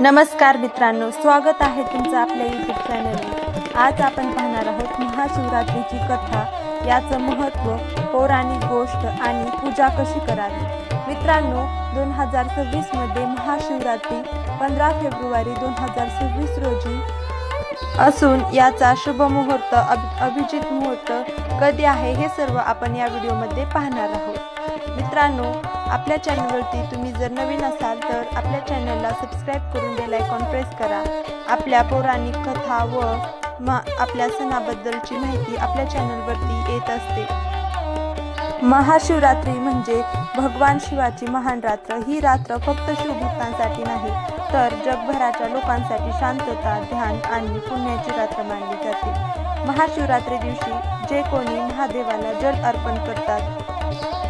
नमस्कार मित्रांनो, स्वागत आहे तुमचं आपल्या यूट्यूब चॅनलवर। आज आपण पाहणार आहोत महाशिवरात्रीची कथा, याचं महत्त्व, पौराणिक गोष्ट आणि पूजा कशी करावी। मित्रांनो, 2026 मध्ये महाशिवरात्री 15 फेब्रुवारी 2026 रोजी असून याचा शुभ मुहूर्त अभिजित मुहूर्त कधी आहे हे सर्व आपण या व्हिडिओमध्ये पाहणार आहोत। मित्रांनो, आपल्या चॅनलवरती तुम्ही जर नवीन असाल तर आपल्या चॅनलला सबस्क्राइब करून बेल आयकॉन प्रेस करा। आपल्या पौराणिक कथा व आपल्या सणाबद्दलची माहिती आपल्या चॅनलवरती येत असते। महाशिवरात्री म्हणजे भगवान शिवाची महान रात्र। ही रात्र फक्त शिवभक्तांसाठी नाही तर जगभराच्या लोकांसाठी शांतता, ध्यान आणि पुण्याची रात्र मानली जाते। महाशिवरात्री दिवशी जे कोणी महादेवाला जल अर्पण करतात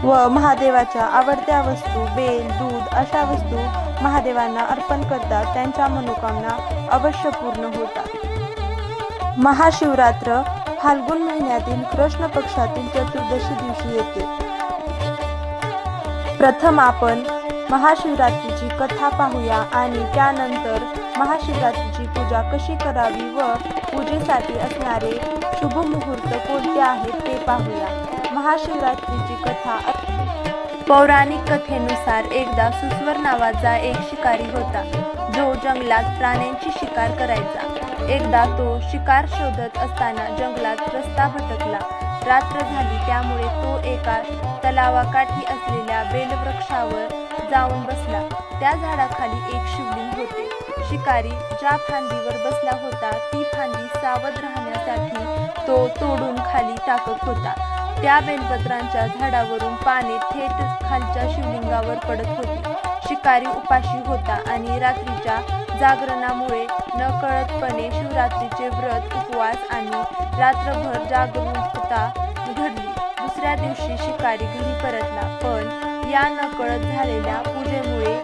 व महादेवाच्या आवडत्या वस्तू, बेल, दूध अशा वस्तू महादेवांना अर्पण करतात, त्यांच्या मनोकामना अवश्य पूर्ण होतात। महाशिवरात्र फाल्गुन महिन्यातील कृष्ण पक्षातील चतुर्दशी दिवशी येते। प्रथम आपण महाशिवरात्रीची कथा पाहूया आणि त्यानंतर महाशिवरात्रीची पूजा कशी करावी व पूजेसाठी असणारे शुभ मुहूर्त कोणते आहेत ते पाहूया। महाशिवरात्रीची कथा। पौराणिक कथेनुसार एकदा सुस्वर नावाचा एक शिकारी होता, जो जंगलात प्राण्यांची शिकार करायचा। एकदा तो शिकार शोधत असताना जंगलात रस्ता भटकला। रात्र झाली, त्यामुळे तो एका तलावाकाठी असलेल्या बेलवृक्षावर जाऊन बसला। त्या झाडाखाली एक शिवलिंग होते। शिकारी ज्या फांदीवर बसला होता ती फांदी सावध राहण्यासाठी तो तोडून खाली टाकत होता। त्या बेलपत्रांच्या झाडावरून पाने थेट खालच्या शिवलिंगावर पडत होती। शिकारी उपाशी होता आणि रात्रीच्या जागरणामुळे नकळतपणे शिवरात्रीचे व्रत, उपवास आणि रात्रभर जागरूकता घडली। दुसऱ्या दिवशी शिकारी घरी परतला, पण या नकळत झालेल्या पूजेमुळे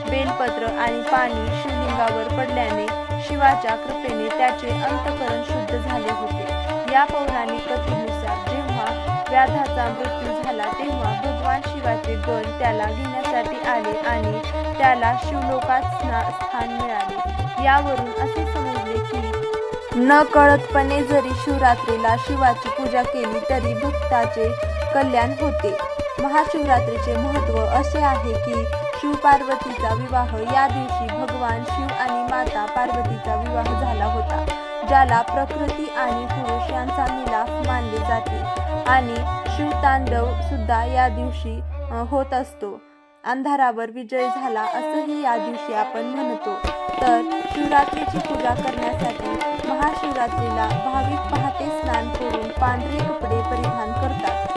बेलपत्र आणि पाणी शिवलिंगावर पडल्याने शिवाच्या कृपेने त्याचे अंतःकरण शुद्ध झाले होते। या पौराणिक कथेनुसार जेव्हा व्याधाचा मृत्यू झाला तेव्हा भगवान शिवाचे गण त्याला घेण्यासाठी आले आणि त्याला शिवलोकात स्थान मिळाले। यावरून असे समजले की नकळतपणे जरी शिवरात्रीला शिवाची पूजा केली तरी भक्ताचे कल्याण होते। महाशिवरात्रीचे महत्त्व असे आहे की शिव-पार्वतीचा विवाह या दिवशी भगवान शिव आणि माता पार्वतीचा विवाह झाला होता, ज्याला प्रकृती आणि पुरुष यांचा मिलाफ मानले जाते आणि शिवतांडव सुद्धा या दिवशी होत असतो। अंधारावर विजय झाला असंही या दिवशी आपण म्हणतो। तर शिवरात्रीची पूजा करण्यासाठी महाशिवरात्रीला भाविक पहाटे स्नान करून पांढरे कपडे परिधान करतात।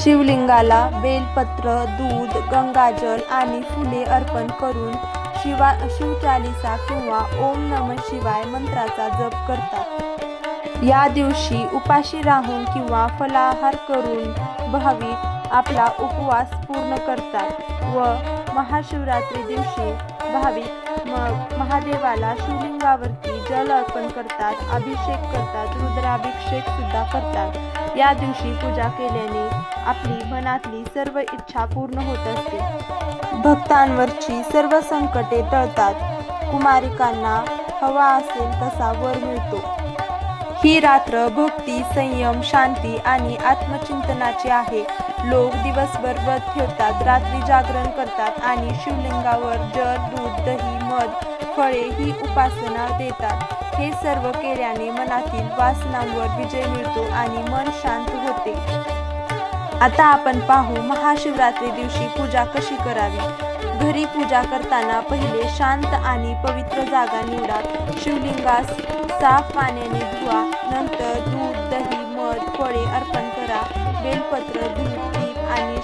शिवलिंगाला बेलपत्र, दूध, गंगाजल आणि फुले अर्पण करून शिवचालीसा किंवा ओम नमः शिवाय मंत्राचा जप करतात। या दिवशी उपाशी राहून किंवा फलाहार करून भाविक आपला उपवास पूर्ण करतात व महाशिवरात्री दिवशी भाविक महादेवाला शिवलिंगावरती जल अर्पण करतात, अभिषेक करतात, रुद्राभिषेक सुद्धा करतात। या दिवशी पूजा केल्याने आपली मनातली सर्व इच्छा पूर्ण होत असते। भक्तांवरची सर्व संकटे टळतात। कुमारिकांना हवा असेल तसा वर मिळतो। ही रात्र भक्ती, संयम, शांती आणि आत्मचिंतनाची आहे। लोक दिवसभर व्रत ठेवतात, रात्री जागरण करतात आणि शिवलिंगावर जल, दूध, दही, मध, फळे ही उपासना देतात। हे सर्व केल्याने मनातील वासनांवर विजय मिळतो आणि मन शांत होते। आता आपण पाहू महाशिवरात्री दिवशी पूजा कशी करावी। घरी पूजा करताना पहिले शांत आणि पवित्र जागा निवडा। शिवलिंगास साफ पाण्याने धुवा। नंतर दूध, दही, मध, फळे अर्पण करा। बेलपत्र, धूप, दीप आणि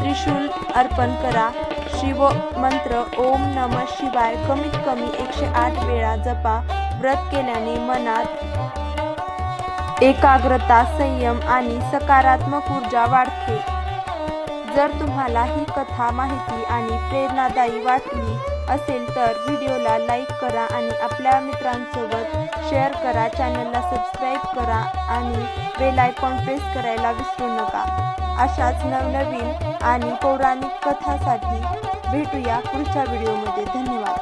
त्रिशूल अर्पण करा। शिव मंत्र ओम नमः शिवाय कमीत कमी 108 वेळा जपा। व्रत केल्याने मनात एकाग्रता, संयम आणि सकारात्मक ऊर्जा वाढते। जर तुम्हाला ही कथा माहिती आणि प्रेरणादायी वाटली असेल तर व्हिडिओला लाईक करा आणि आपल्या मित्रांसोबत शेअर करा। चॅनलला सबस्क्राईब करा आणि बेल आयकॉन प्रेस करायला विसरू नका। अशाच नवनवीन आणि पौराणिक कथांसाठी भेटूया पुढच्या व्हिडिओमध्ये। धन्यवाद।